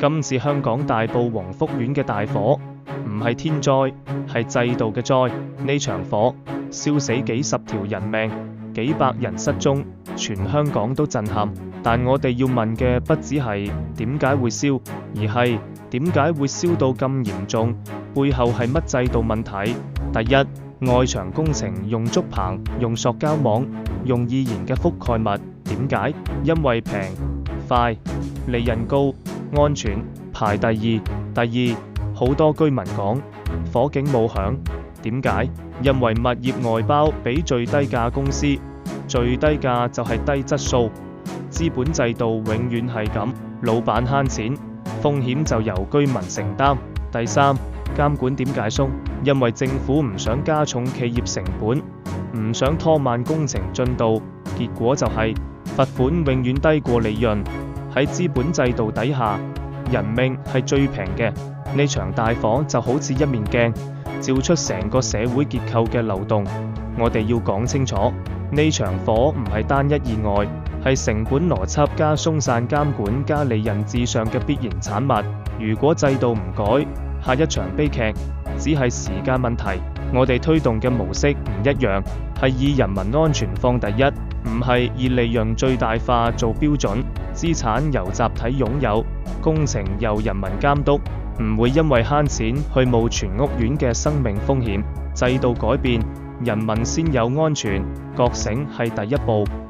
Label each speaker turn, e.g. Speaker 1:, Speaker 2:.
Speaker 1: 今次香港大埔宏福苑嘅大火，唔係天災，係制度嘅災。呢場火燒死幾十條人命，幾百人失蹤，全香港都震撼。但我哋要問嘅不只係點解會燒，而係點解會燒到咁嚴重，背後係乜制度問題？第一，外牆工程用竹棚、用塑膠網、用易燃嘅覆蓋物，點解？因為平、快、利潤高、安全。排第二。第二，好多居民講火警冇響，點解？因為物業外包俾最低價公司，最低價就係低質素。資本制度永遠係咁，老闆慳錢，風險就由居民承擔。第三，監管點解鬆？因為政府唔想加重企業成本，唔想拖慢工程進度，結果就係罰款永遠低過利潤。喺資本制度底下，人命係最平嘅。呢場大火就好似一面鏡，照出成個社會結構嘅漏洞。我哋要講清楚，呢場火唔係單一意外，係成本邏輯加鬆散監管加利潤至上嘅必然產物。如果制度唔改，下一場悲劇只係時間問題。我哋推動嘅模式唔一樣，係以人民安全放第一，唔係以利潤最大化做標準。資產由集體擁有，工程由人民監督，唔會因為慳錢去冒全屋苑嘅生命風險。制度改變，人民先有安全，覺醒係第一步。